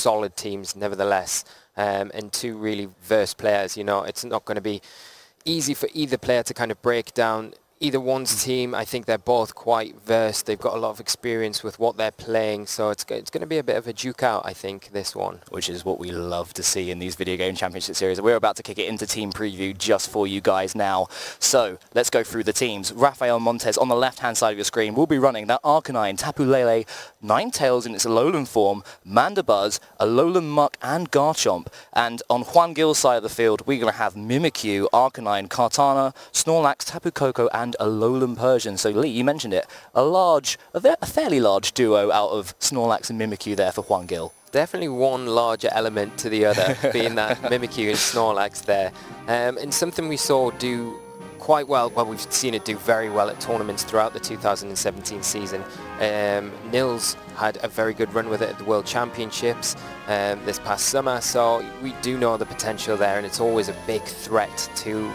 solid teams nevertheless, and two really versed players. You know, it's not going to be easy for either player to kind of break down either one's team. I think they're both quite versed. They've got a lot of experience with what they're playing, so it's going to be a bit of a duke out, I think, this one. Which is what we love to see in these video game championship series. We're about to kick it into team preview just for you guys now. So let's go through the teams. Rafael Montes on the left-hand side of your screen will be running that Arcanine, Tapu Lele, Ninetales in its Alolan form, Mandibuzz, Alolan Muck, and Garchomp. And on Juan Gil's side of the field, we're going to have Mimikyu, Arcanine, Kartana, Snorlax, Tapu Koko, and Alolan Persian. So Lee, you mentioned it, a fairly large duo out of Snorlax and Mimikyu there for Juan Gil. Definitely one larger element to the other, being that Mimikyu and Snorlax there. And something we saw do quite well, we've seen it do very well at tournaments throughout the 2017 season. Nils had a very good run with it at the World Championships this past summer, so we do know the potential there, and it's always a big threat to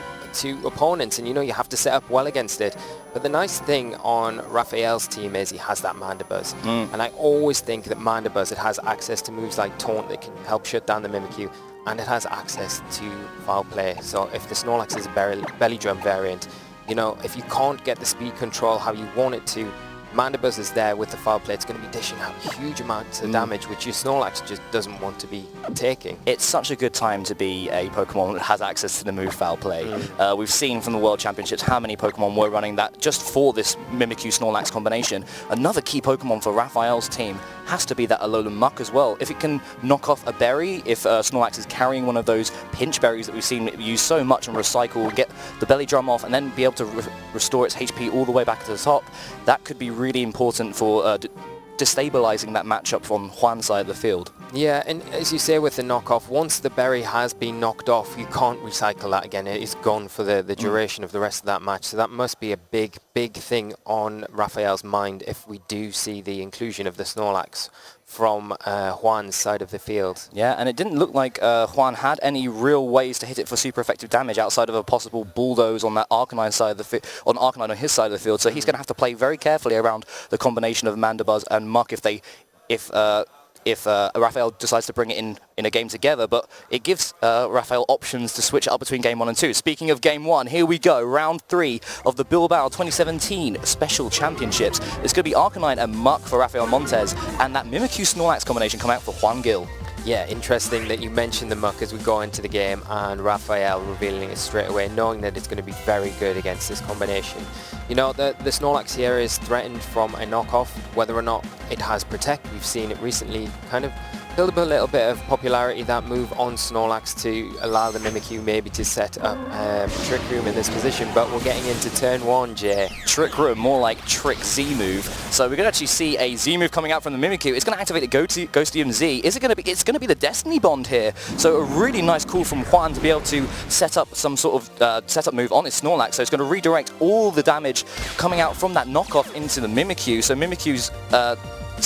opponents, and you know you have to set up well against it. But the nice thing on Raphael's team is he has that Mandibuzz, and I always think that Mandibuzz, it has access to moves like Taunt that can help shut down the Mimikyu, and it has access to foul play. So if the Snorlax is a belly drum variant, you know, if you can't get the speed control how you want it to, Mandibuzz is there with the foul play. It's going to be dishing out huge amounts of damage, which your Snorlax just doesn't want to be taking. It's such a good time to be a Pokemon that has access to the move foul play. We've seen from the World Championships how many Pokemon were running that just for this Mimikyu Snorlax combination. Another key Pokemon for Raphael's team has to be that Alolan Muck as well. If it can knock off a berry, if Snorlax is carrying one of those pinch berries that we've seen used so much and recycle, get the belly drum off, and then be able to restore its HP all the way back to the top, that could be really important for destabilizing that matchup from Juan's side of the field. Yeah, and as you say with the knockoff, once the berry has been knocked off, you can't recycle that again. It is gone for the duration of the rest of that match. So that must be a big thing on Raphael's mind if we do see the inclusion of the Snorlax from Juan's side of the field. Yeah, and it didn't look like Juan had any real ways to hit it for super effective damage outside of a possible bulldoze on that Arcanine side of the on his side of the field. So he's going to have to play very carefully around the combination of Mandibuzz and Muck if Raphael decides to bring it in a game together, but it gives Raphael options to switch up between Game 1 and 2. Speaking of Game 1, here we go, Round 3 of the Bilbao 2017 Special Championships. It's going to be Arcanine and Muck for Rafael Montes, and that Mimikyu Snorlax combination come out for Juan Gil. Yeah, interesting that you mentioned the Muck as we go into the game, and Raphael revealing it straight away, knowing that it's going to be very good against this combination. You know, the Snorlax here is threatened from a knockoff, whether or not it has Protect. We've seen it recently kind of build up a little bit of popularity, that move on Snorlax, to allow the Mimikyu maybe to set up Trick Room in this position. But we're getting into turn 1, Jay. Trick Room, more like Trick Z move. So we're going to actually see a Z move coming out from the Mimikyu. It's going to activate the Ghostium Z. Is it going to be? It's going to be the Destiny Bond here. So a really nice call from Juan to be able to set up some sort of setup move on his Snorlax. So it's going to redirect all the damage coming out from that knockoff into the Mimikyu. So Mimikyu's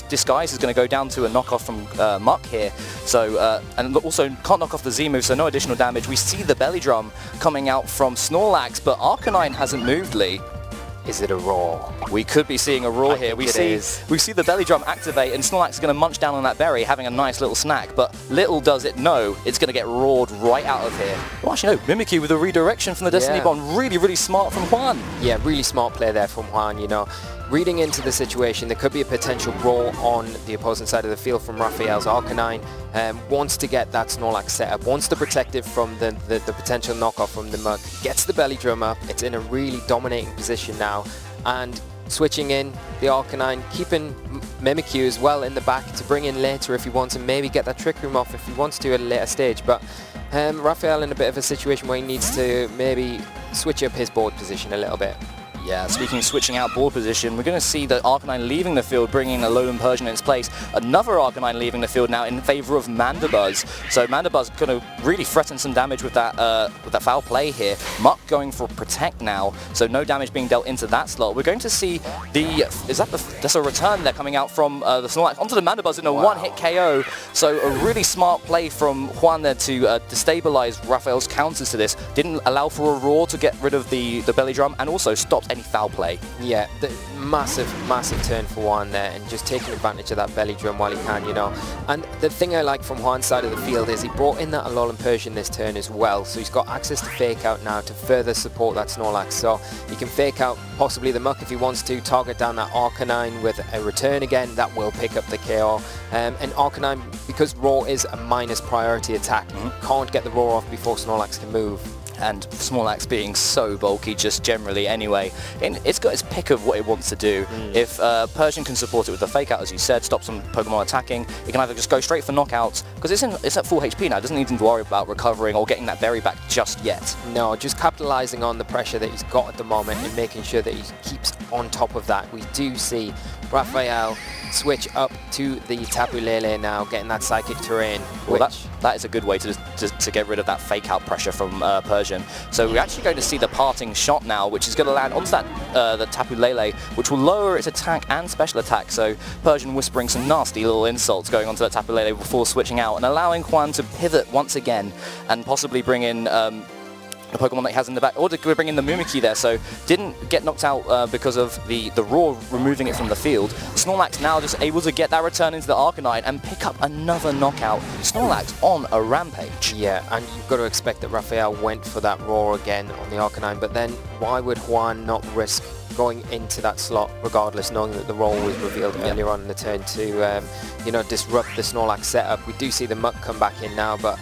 disguise is going to go down to a knockoff from Muck here. So and also can't knock off the Z move, so no additional damage. We see the belly drum coming out from Snorlax, but Arcanine hasn't moved, Lee. Is it a roar? We could be seeing a roar here. We see the belly drum activate, and Snorlax is going to munch down on that berry, having a nice little snack, but little does it know it's going to get roared right out of here. Well, actually no, Mimikyu with a redirection from the Destiny Bond. Really smart from Juan. Yeah, really smart play there from Juan, you know. Reading into the situation, there could be a potential roar on the opposing side of the field from Raphael's Arcanine. Wants to get that Snorlax set up, wants to protect it from the potential knockoff from the Muck, gets the belly drum up, it's in a really dominating position now, and switching in the Arcanine, keeping Mimikyu as well in the back to bring in later if he wants, and maybe get that Trick Room off if he wants to at a later stage. But Raphael in a bit of a situation where he needs to maybe switch up his board position a little bit. Yeah, speaking of switching out board position, we're going to see the Arcanine leaving the field, bringing Alolan Persian in its place. Another Arcanine leaving the field now in favour of Mandibuzz. So Mandibuzz going to really threaten some damage with that foul play here. Muck going for Protect now, so no damage being dealt into that slot. We're going to see that's a return there coming out from the Snorlax onto the Mandibuzz in a one-hit KO. So a really smart play from Juan there to destabilize Raphael's counters to this. Didn't allow for a roar to get rid of the belly drum, and also stopped any any foul play. Yeah, the massive turn for Juan there, and just taking advantage of that belly drum while he can, you know. And the thing I like from Juan's side of the field is he brought in that Alolan Persian this turn as well, so he's got access to fake out now to further support that Snorlax. So he can fake out possibly the Muck if he wants to, target down that Arcanine with a return again, that will pick up the KO. And Arcanine, because Roar is a minus priority attack, can't get the Roar off before Snorlax can move. And Snorlax being so bulky just generally anyway, and it's got its pick of what it wants to do. If Persian can support it with the fake out, as you said, stop some Pokemon attacking, it can either just go straight for knockouts, because it's at full HP now, it doesn't need to worry about recovering or getting that berry back just yet. No, just capitalising on the pressure that he's got at the moment and making sure that he keeps on top of that. We do see Raphael switch up to the Tapu Lele now, getting that Psychic Terrain. Well, that is a good way to get rid of that fake out pressure from Persian. So we're actually going to see the parting shot now, which is going to land onto that the Tapu Lele, which will lower its attack and special attack. So Persian whispering some nasty little insults going onto that Tapu Lele before switching out and allowing Juan to pivot once again and possibly bring in the Pokemon that he has in the back, or to bring in the Mimikyu there, so didn't get knocked out because of the Roar removing it from the field. Snorlax now just able to get that return into the Arcanine and pick up another knockout. Snorlax on a rampage. Yeah, and you've got to expect that Raphael went for that Roar again on the Arcanine, but then why would Juan not risk going into that slot regardless, knowing that the Roar was revealed earlier on in the turn to you know, disrupt the Snorlax setup? We do see the Muck come back in now, but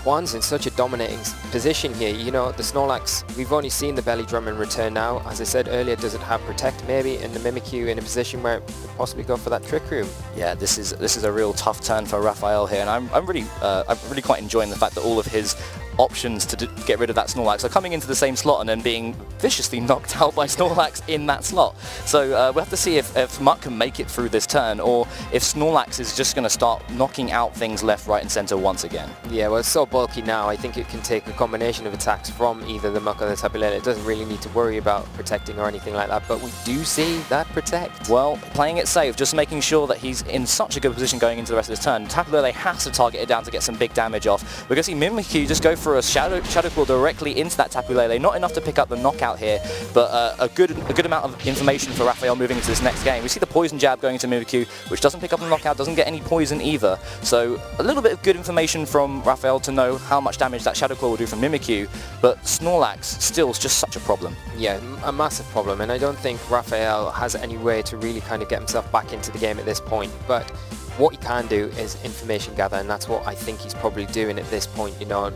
Juan's in such a dominating position here. You know, the Snorlax, we've only seen the belly drum in return now. As I said earlier, does it have Protect maybe, and the Mimikyu in a position where it could possibly go for that Trick Room? Yeah, this is a real tough turn for Raphael here, and I'm really quite enjoying the fact that all of his options to get rid of that Snorlax are coming into the same slot and then being viciously knocked out by Snorlax in that slot. So we'll have to see if Muck can make it through this turn, or if Snorlax is just going to start knocking out things left, right and centre once again. Yeah, well, it's so bulky now, I think it can take a combination of attacks from either the Muck or the Tapu Lele. It doesn't really need to worry about protecting or anything like that, but we do see that Protect. Well, playing it safe, just making sure that he's in such a good position going into the rest of his turn. Tapu Lele has to target it down to get some big damage off. We're going to see Mimikyu just go for a Shadow Claw directly into that Tapu Lele. Not enough to pick up the knockout here, but a good amount of information for Raphael moving into this next game. We see the Poison Jab going into Mimikyu, which doesn't pick up the knockout, doesn't get any poison either. So a little bit of good information from Raphael to know how much damage that Shadow Claw will do from Mimikyu, but Snorlax still is just such a problem. Yeah, a massive problem, and I don't think Raphael has any way to really kind of get himself back into the game at this point, but what he can do is information gather, and that's what I think he's probably doing at this point. You know,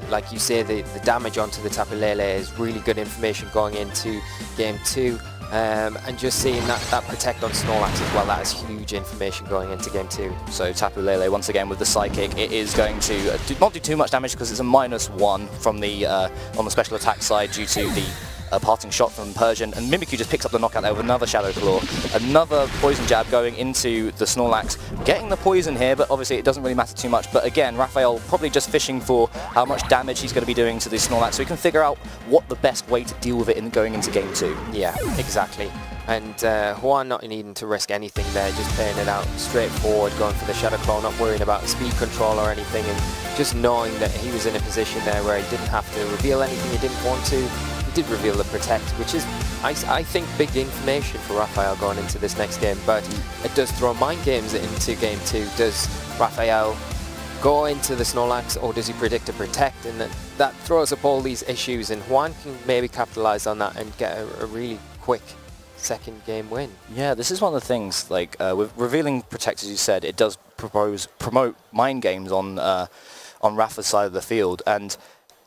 like you say, the damage onto the Tapu Lele is really good information going into game 2. And just seeing that Protect on Snorlax as well, that is huge information going into game 2. So Tapu Lele once again with the Psychic, it is going to not do too much damage because it's a -1 from the on the special attack side due to the parting shot from Persian, and Mimikyu just picks up the knockout there with another Shadow Claw. Another Poison Jab going into the Snorlax, getting the poison here, but obviously it doesn't really matter too much. But again, Raphael probably just fishing for how much damage he's going to be doing to the Snorlax, so he can figure out what the best way to deal with it in going into game 2. Yeah, exactly. And Juan not needing to risk anything there, just playing it out straightforward, going for the Shadow Claw, not worrying about speed control or anything, and just knowing that he was in a position there where he didn't have to reveal anything he didn't want to. Did reveal the Protect, which is, I think, big information for Raphael going into this next game, but it does throw mind games into game 2. Does Raphael go into the Snorlax, or does he predict a Protect? And that throws up all these issues, and Juan can maybe capitalize on that and get a really quick second game win. Yeah, this is one of the things, like with revealing Protect, as you said, it does promote mind games on Rafa's side of the field, and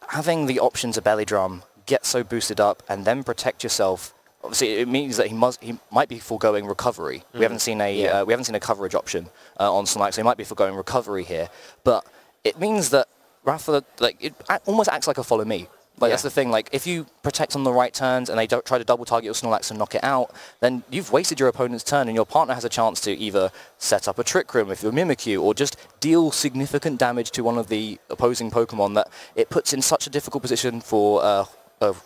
having the option to belly drum, get so boosted up, and then protect yourself. Obviously, it means that he might be foregoing recovery. We haven't seen a coverage option on Snorlax, so he might be foregoing recovery here. But it means that Rafa, like, it almost acts like a follow me. Like, that's the thing. Like, if you protect on the right turns and they don't try to double target your Snorlax and knock it out, then you've wasted your opponent's turn, and your partner has a chance to either set up a Trick Room with your Mimikyu, or just deal significant damage to one of the opposing Pokemon that it puts in such a difficult position for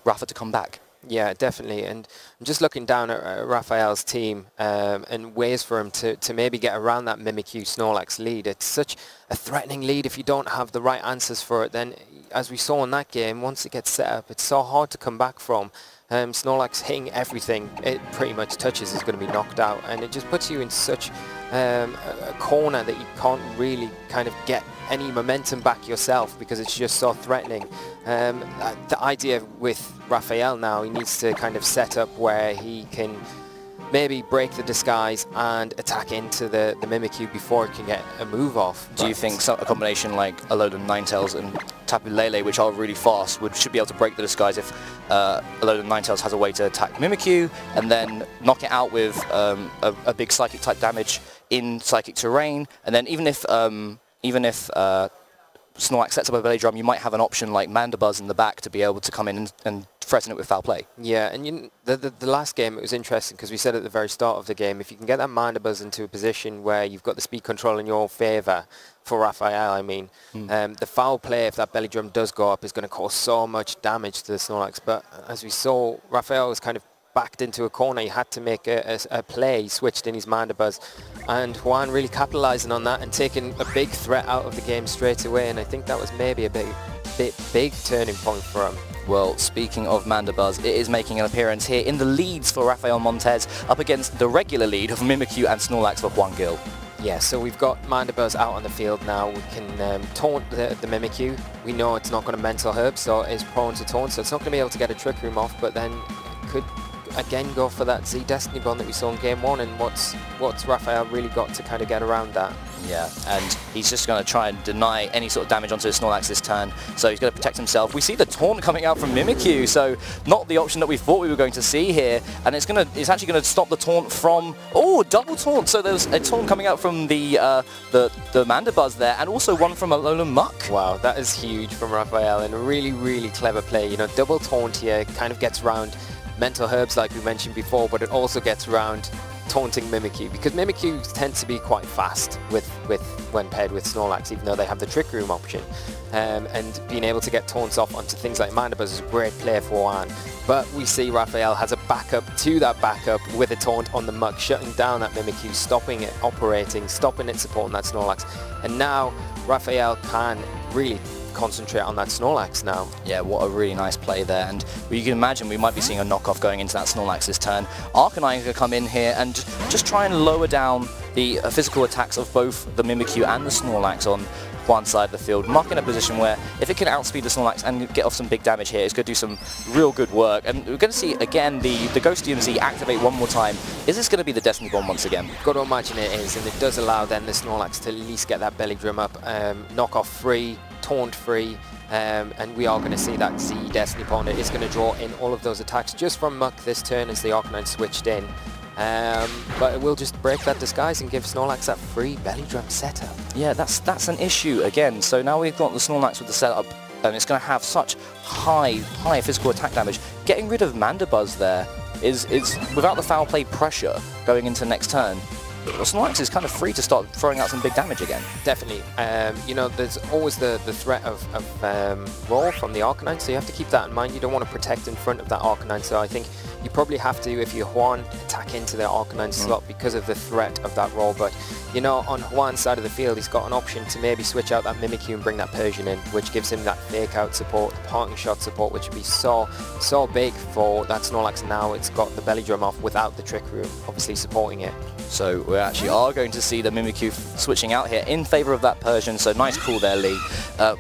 Rafa to come back. Yeah, definitely. And I'm just looking down at Raphael's team and ways for him to maybe get around that Mimikyu Snorlax lead. It's such a threatening lead, if you don't have the right answers for it, then as we saw in that game, once it gets set up, it's so hard to come back from. Snorlax hitting everything it pretty much touches is going to be knocked out, and it just puts you in such a corner that you can't really kind of get any momentum back yourself because it's just so threatening. The idea with Raphael now, he needs to kind of set up where he can maybe break the disguise and attack into the Mimikyu before it can get a move off. Do you think a combination like a load of Ninetales and Tapu Lele, which are really fast, should be able to break the disguise if a load of Ninetales has a way to attack Mimikyu and then knock it out with a big psychic type damage in psychic terrain, and then even if Snorlax sets up a belly drum, you might have an option like Mandibuzz in the back to be able to come in and threaten it with foul play. Yeah, and the last game, it was interesting because we said at the very start of the game, if you can get that Mandibuzz into a position where you've got the speed control in your favour, for Raphael I mean, the foul play, if that belly drum does go up, is going to cause so much damage to the Snorlax. But as we saw, Raphael was kind of backed into a corner. He had to make a play. He switched in his Mandibuzz, and Juan really capitalising on that and taking a big threat out of the game straight away, and I think that was maybe a big turning point for him. Well, speaking of Mandibuzz, it is making an appearance here in the leads for Rafael Montez up against the regular lead of Mimikyu and Snorlax for Juan Gil. Yeah, so we've got Mandibuzz out on the field now. We can taunt the Mimikyu. We know it's not going to Mental Herb, so it's prone to taunt, so it's not going to be able to get a Trick Room off, but then it could again go for that Z Destiny Bond that we saw in game 1, and what's Raphael really got to kind of get around that? Yeah, and he's just going to try and deny any sort of damage onto Snorlax this turn, so he's going to protect himself. We see the taunt coming out from Mimikyu, so not the option that we thought we were going to see here, and it's actually going to stop the taunt from, oh, double taunt, so there's a taunt coming out from the Mandibuzz there, and also one from Alolan Muck. Wow, that is huge from Raphael, and a really, really clever play. You know, double taunt here kind of gets around Mental Herbs like we mentioned before, but it also gets around taunting Mimikyu, because Mimikyu tends to be quite fast when paired with Snorlax, even though they have the Trick Room option. And being able to get taunts off onto things like Mandibuzz is a great play for Juan. But we see Raphael has a backup to that backup with a taunt on the Muck, shutting down that Mimikyu, stopping it operating, stopping it supporting that Snorlax. And now Raphael can really concentrate on that Snorlax now. Yeah, what a really nice play there, and you can imagine we might be seeing a knockoff going into that Snorlax this turn. Arcanine is going to come in here and just try and lower down the physical attacks of both the Mimikyu and the Snorlax on one side of the field. Muck in a position where if it can outspeed the Snorlax and get off some big damage here, it's going to do some real good work. And we're going to see again the Ghost DMZ activate one more time. Is this going to be the Destiny Bomb once again? Got to imagine it is, and it does allow then the Snorlax to at least get that belly drum up, knock off free, taunt free, and we are going to see that Z Destiny Bond. It is going to draw in all of those attacks just from Muck this turn as the Arcanine switched in. But it will just break that disguise and give Snorlax that free belly drum setup. Yeah, that's an issue again. So now we've got the Snorlax with the setup, and it's going to have such high physical attack damage. Getting rid of Mandibuzz there is without the foul play pressure going into next turn. Snorlax is kind of free to start throwing out some big damage again. Definitely. You know, there's always the threat of roll from the Arcanine, so you have to keep that in mind. You don't want to protect in front of that Arcanine, so I think you probably have to, if you're Juan, attack into the Arcanine slot because of the threat of that roll. But, you know, on Juan's side of the field, he's got an option to maybe switch out that Mimikyu and bring that Persian in, which gives him that fake out support, the parting shot support, which would be so big for that Snorlax. Now it's got the belly drum off without the Trick Room, obviously supporting it. So we actually are going to see the Mimikyu switching out here in favour of that Persian, so nice call there, Lee.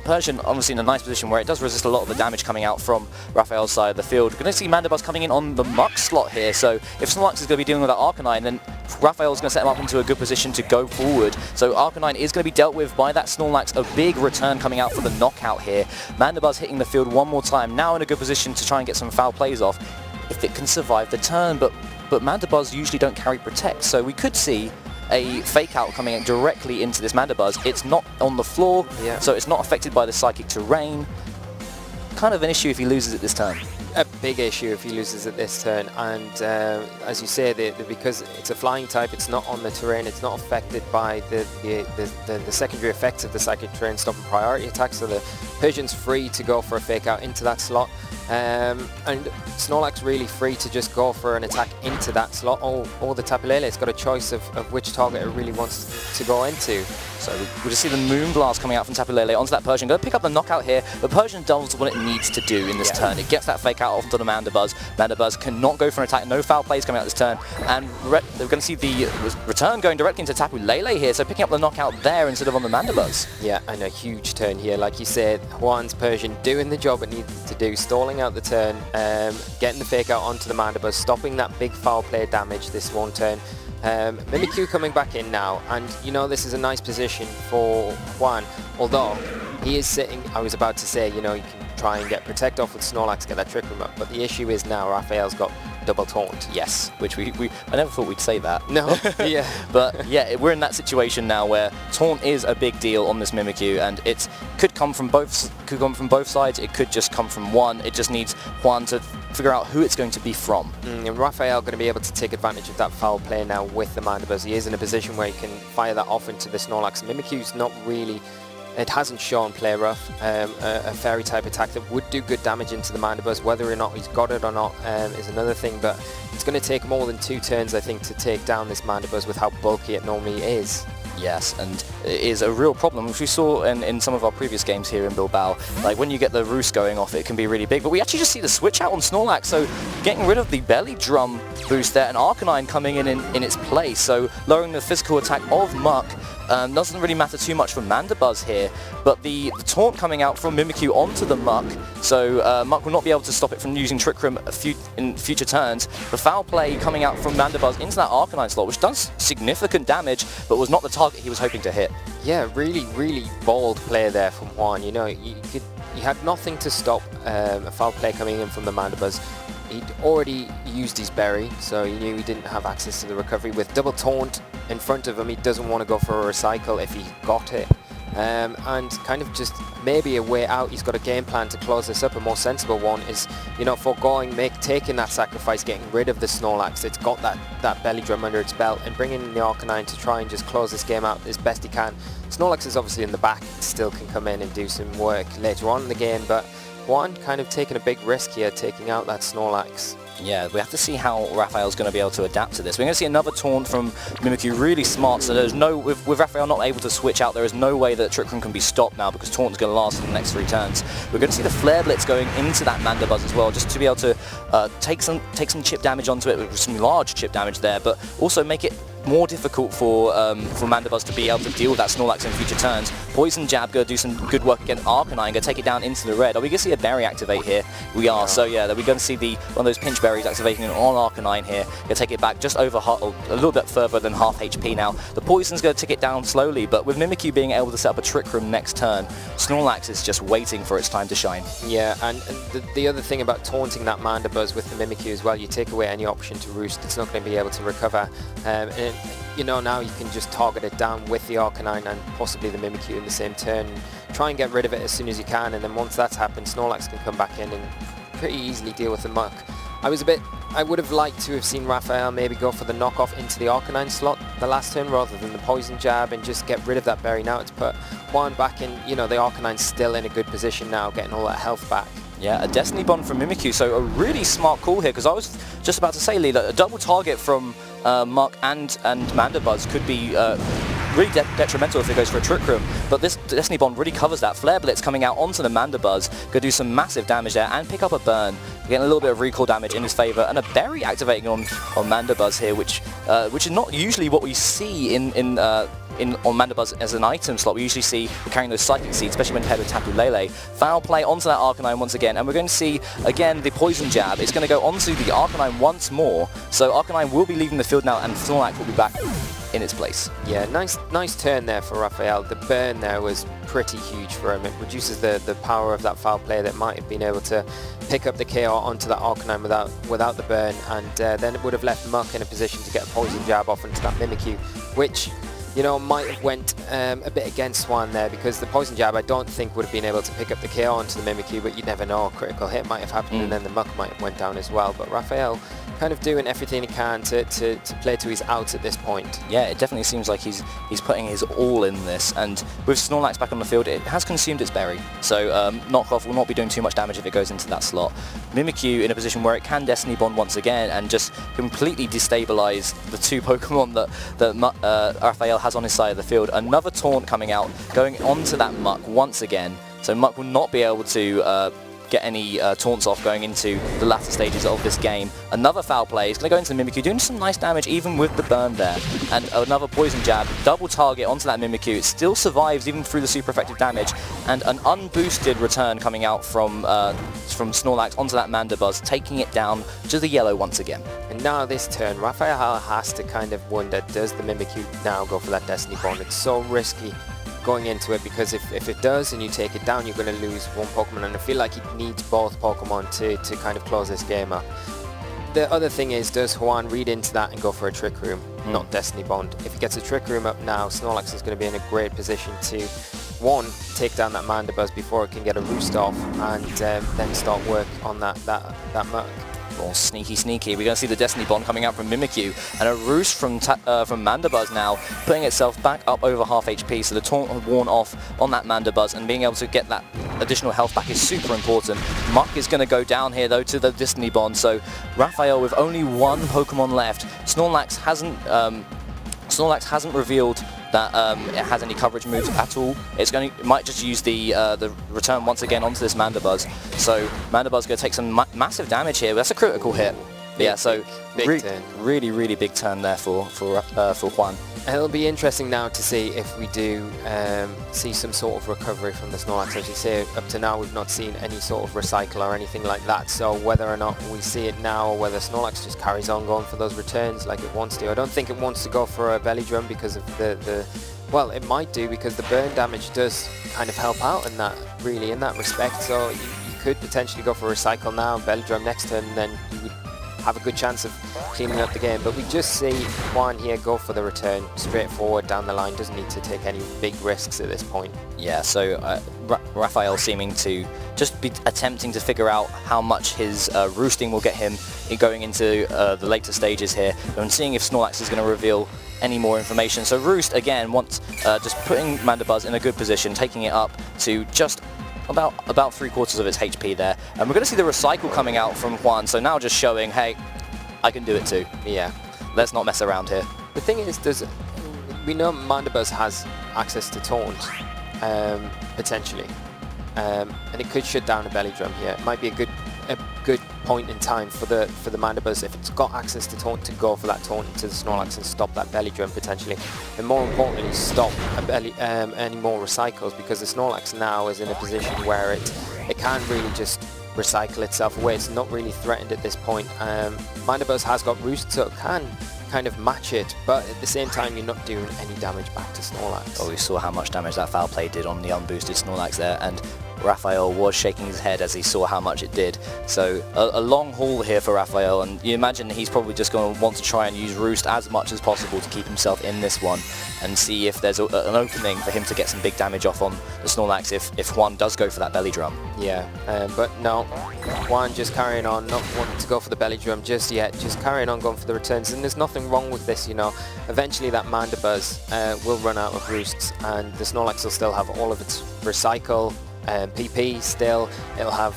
Persian obviously in a nice position where it does resist a lot of the damage coming out from Raphael's side of the field. We're going to see Mandibuzz coming in on the Muck slot here, so if Snorlax is going to be dealing with that Arcanine, then Raphael's going to set him up into a good position to go forward. So Arcanine is going to be dealt with by that Snorlax, a big return coming out for the knockout here. Mandibuzz hitting the field one more time, now in a good position to try and get some foul plays off, if it can survive the turn, but Mandibuzz usually don't carry Protect, so we could see a fake out coming in directly into this Mandibuzz. It's not on the floor, so it's not affected by the psychic terrain. Kind of an issue if he loses it this turn. a big issue if he loses at this turn, and as you say, because it's a flying type, it's not on the terrain, it's not affected by the secondary effects of the psychic terrain stopping priority attacks, so the Persian's free to go for a fake out into that slot, and Snorlax really free to just go for an attack into that slot, or the Tapu Lele's got a choice of which target it really wants to go into. So we'll just see the Moonblast coming out from Tapu Lele onto that Persian. Going to pick up the knockout here. The Persian does what it needs to do in this turn. It gets that fake out onto the Mandibuzz. Mandibuzz cannot go for an attack. No foul plays coming out this turn. And we're going to see the return going directly into Tapu Lele here. So picking up the knockout there instead of on the Mandibuzz. Yeah, and a huge turn here. Like you said, Juan's Persian doing the job it needed to do, stalling out the turn, getting the fake out onto the Mandibuzz, stopping that big foul play damage this one turn. Mimikyu coming back in now, and you know, this is a nice position for Juan, although he is sitting, I was about to say, you know, you can try and get Protect off with Snorlax, get that Trick Room up, but the issue is now Raphael's got double Taunt. Yes, which I never thought we'd say that. No, yeah. But yeah, we're in that situation now where Taunt is a big deal on this Mimikyu, and it could come from both sides, it could just come from one. It just needs Juan to figure out who it's going to be from. And Raphael going to be able to take advantage of that foul play now with the Mandibuzz. He is in a position where he can fire that off into the Snorlax. Mimikyu's not really, it hasn't shown Play Rough, a fairy type attack that would do good damage into the Mandibuzz. Whether or not he's got it or not is another thing, but it's going to take more than 2 turns, I think, to take down this Mandibuzz with how bulky it normally is. Yes, and it is a real problem, which we saw in some of our previous games here in Bilbao. Like, when you get the roost going off, it can be really big, but we actually just see the switch out on Snorlax, so getting rid of the belly drum boost there, and Arcanine coming in its place, so lowering the physical attack of Muck. Doesn't really matter too much for Mandibuzz here, but the taunt coming out from Mimikyu onto the Muck, so Muck will not be able to stop it from using Trick Room in future turns. The foul play coming out from Mandibuzz into that Arcanine slot, which does significant damage, but was not the target he was hoping to hit. Yeah, really bold play there from Juan. You know, you had nothing to stop a foul play coming in from the Mandibuzz. He'd already used his berry, so he knew he didn't have access to the recovery. With double taunt in front of him, he doesn't want to go for a recycle if he got it. And kind of just maybe a way out. He's got a game plan to close this up. A more sensible one is, you know, taking that sacrifice, getting rid of the Snorlax. It's got that belly drum under its belt, and bringing in the Arcanine to try and just close this game out as best he can. Snorlax is obviously in the back, still can come in and do some work later on in the game, but Juan kind of taking a big risk here, taking out that Snorlax. Yeah, we have to see how Raphael's going to be able to adapt to this. We're going to see another taunt from Mimikyu, really smart, so there's no, with Raphael not able to switch out, there is no way that Trick Room can be stopped now, because taunt is going to last for the next 3 turns. We're going to see the Flare Blitz going into that Mandibuzz as well, just to be able to take some chip damage onto it, with some large chip damage there, but also make it more difficult for Mandibuzz to be able to deal with that Snorlax in future turns. Poison Jab going to do some good work against Arcanine, going to take it down into the red. Are we going to see a berry activate here? We are, so yeah, we're going to see one of those pinch berries activating on Arcanine here. Going to take it back just over a little bit further than half HP now. The Poison's going to tick it down slowly, but with Mimikyu being able to set up a Trick Room next turn, Snorlax is just waiting for its time to shine. Yeah, and the other thing about taunting that Mandibuzz with the Mimikyu as well, you take away any option to roost, it's not going to be able to recover. And you know, now you can just target it down with the Arcanine and possibly the Mimikyu in the same turn. Try and get rid of it as soon as you can, and then once that's happened, Snorlax can come back in and pretty easily deal with the Muck. I would have liked to have seen Raphael maybe go for the knockoff into the Arcanine slot the last turn rather than the Poison Jab and just get rid of that berry. Now it's put Juan back in, you know, the Arcanine's still in a good position now, getting all that health back. Yeah, a Destiny Bond from Mimikyu, so a really smart call here, because I was just about to say, Lee, that a double target from Muck and Mandibuzz could be really detrimental if it goes for a Trick Room, but this Destiny Bond really covers that. Flare Blitz coming out onto the Mandibuzz, going to do some massive damage there and pick up a burn, getting a little bit of recall damage in his favour, and a berry activating on Mandibuzz here, which is not usually what we see on Mandibuzz as an item slot. We usually see carrying those Psychic Seeds, especially when paired with Tapu Lele. Foul play onto that Arcanine once again, and we're going to see, again, the Poison Jab. It's going to go onto the Arcanine once more, so Arcanine will be leaving the field now, and Snorlax will be back in its place. Yeah, nice turn there for Raphael. The burn there was pretty huge for him. It reduces the power of that foul play that might have been able to pick up the KO onto that Arcanine without the burn, and then it would have left Muck in a position to get a Poison Jab off into that Mimikyu, which, you know, might have went a bit against Juan there, because the poison jab I don't think would have been able to pick up the KO onto the Mimikyu, but you never know, a critical hit might have happened and then the Muck might have went down as well. But Raphael kind of doing everything he can to play to his outs at this point. Yeah, it definitely seems like he's putting his all in this, and with Snorlax back on the field, it has consumed its berry, so Knockoff will not be doing too much damage if it goes into that slot. Mimikyu in a position where it can Destiny Bond once again and just completely destabilize the two Pokemon that Raphael has on his side of the field. Another taunt coming out, going onto that Muck once again, so Muck will not be able to get any taunts off going into the latter stages of this game. Another foul play is going to go into the Mimikyu, doing some nice damage even with the burn there. And another poison jab, double target onto that Mimikyu. It still survives even through the super effective damage. And an unboosted return coming out from Snorlax onto that Mandibuzz, taking it down to the yellow once again. And now this turn, Raphael has to kind of wonder, does the Mimikyu now go for that Destiny Bond? It's so risky going into it, because if it does and you take it down, you're going to lose one Pokemon, and I feel like he needs both Pokemon to kind of close this game up. The other thing is, does Juan read into that and go for a Trick Room, not Destiny Bond? If he gets a Trick Room up now, Snorlax is going to be in a great position to, one, take down that Mandibuzz before it can get a Roost off, and then start work on that Muck. Oh, sneaky, sneaky. We're going to see the Destiny Bond coming out from Mimikyu, and a Roost from Mandibuzz now, putting itself back up over half HP, so the taunt has worn off on that Mandibuzz, and being able to get that additional health back is super important. Muck is going to go down here, though, to the Destiny Bond, so Raphael with only one Pokemon left. Snorlax hasn't revealed that it has any coverage moves at all. It might just use the return once again onto this Mandibuzz. So Mandibuzz going to take some massive damage here. That's a critical hit. Yeah, so really big turn there for Juan. It'll be interesting now to see if we do see some sort of recovery from the Snorlax. As you say, up to now we've not seen any sort of recycle or anything like that, so whether or not we see it now, or whether Snorlax just carries on going for those returns like it wants to. I don't think it wants to go for a belly drum because of well, it might do, because the burn damage does kind of help out in that respect, so you could potentially go for a recycle now, belly drum next turn, and then you would have a good chance of cleaning up the game. But we just see Juan here go for the return, straightforward down the line, doesn't need to take any big risks at this point. Yeah, so Raphael seeming to just be attempting to figure out how much his roosting will get him going into the later stages here, and seeing if Snorlax is going to reveal any more information. So Roost again wants just putting Mandibuzz in a good position, taking it up to just about 3/4 of its HP there, and we're going to see the recycle coming out from Juan, so now just showing, hey, I can do it too. Yeah, let's not mess around here. The thing is, we know Mandibuzz has access to taunt, potentially, and it could shut down a belly drum here. It might be a good point in time for the Mandibuzz, if it's got access to taunt, to go for that taunt into the Snorlax and stop that belly drum potentially, and more importantly stop any more recycles, because the Snorlax now is in a position where it can't really just recycle itself away. It's not really threatened at this point. Mandibuzz has got Roost, so it can kind of match it, but at the same time you're not doing any damage back to Snorlax. Oh, we saw how much damage that foul play did on the unboosted Snorlax there, and Raphael was shaking his head as he saw how much it did. So a long haul here for Raphael, and you imagine he's probably just going to want to try and use Roost as much as possible to keep himself in this one, and see if there's an opening for him to get some big damage off on the Snorlax if Juan does go for that belly drum. Yeah, but no, Juan just carrying on, not wanting to go for the belly drum just yet, just carrying on going for the returns, and there's nothing wrong with this, you know. Eventually that Mandibuzz will run out of Roosts, and the Snorlax will still have all of its recycle, PP still, it'll have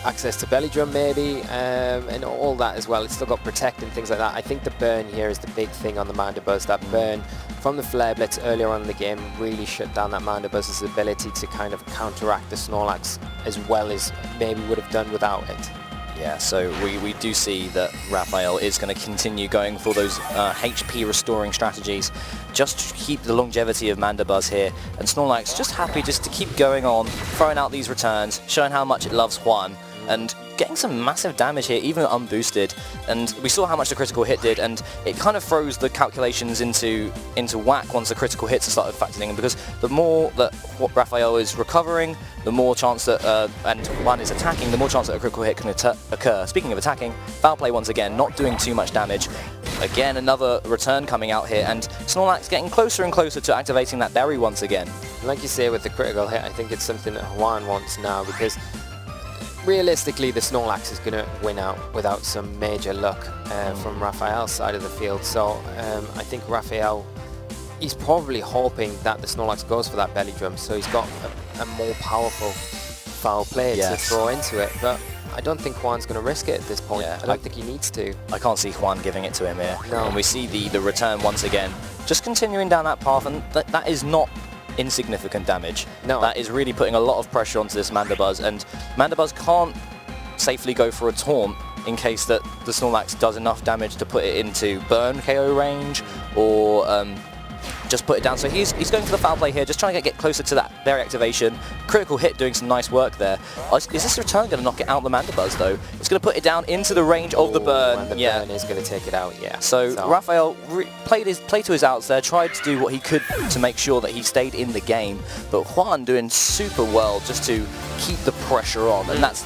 access to belly drum maybe, and all that as well. It's still got protect and things like that. I think the burn here is the big thing on the Mandibuzz. That burn from the Flare Blitz earlier on in the game really shut down that Mandibuzz's ability to kind of counteract the Snorlax as well as maybe would have done without it. Yeah, so we do see that Raphael is going to continue going for those HP restoring strategies, just to keep the longevity of Mandibuzz here, and Snorlax just happy just to keep going on, throwing out these returns, showing how much it loves Juan, and getting some massive damage here, even unboosted. And we saw how much the critical hit did, and it kind of throws the calculations into whack once the critical hits are started factoring in, because the more that Raphael is recovering, the more chance that, and Juan is attacking, the more chance that a critical hit can occur. Speaking of attacking, foul play once again, not doing too much damage. Again, another return coming out here, and Snorlax getting closer and closer to activating that berry once again. Like you say, with the critical hit, I think it's something that Juan wants now, because realistically the Snorlax is going to win out without some major luck from Raphael's side of the field. So I think Raphael, he's probably hoping that the Snorlax goes for that belly drum, so he's got a more powerful foul play to throw into it. But I don't think Juan's going to risk it at this point. I don't think he needs to. I can't see Juan giving it to him here. No. And we see the return once again, just continuing down that path, and that is not insignificant damage. No. That is really putting a lot of pressure onto this Mandibuzz, and Mandibuzz can't safely go for a taunt in case that the Snorlax does enough damage to put it into burn KO range, or just put it down. So he's going for the foul play here, just trying to get closer to that berry activation. Critical hit, doing some nice work there. Is this return going to knock it out the Mandibuzz though? It's going to put it down into the range of the burn. And the burn is going to take it out, yeah. So Raphael played to his outs there, tried to do what he could to make sure that he stayed in the game, but Juan doing super well just to keep the pressure on, and that's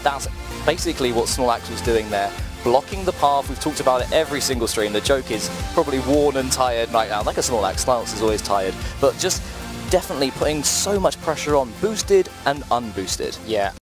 basically what Snorlax was doing there. Blocking the path. We've talked about it every single stream. The joke is probably worn and tired right now, like a Snorlax. Snorlax is always tired, but just definitely putting so much pressure on, boosted and unboosted. Yeah,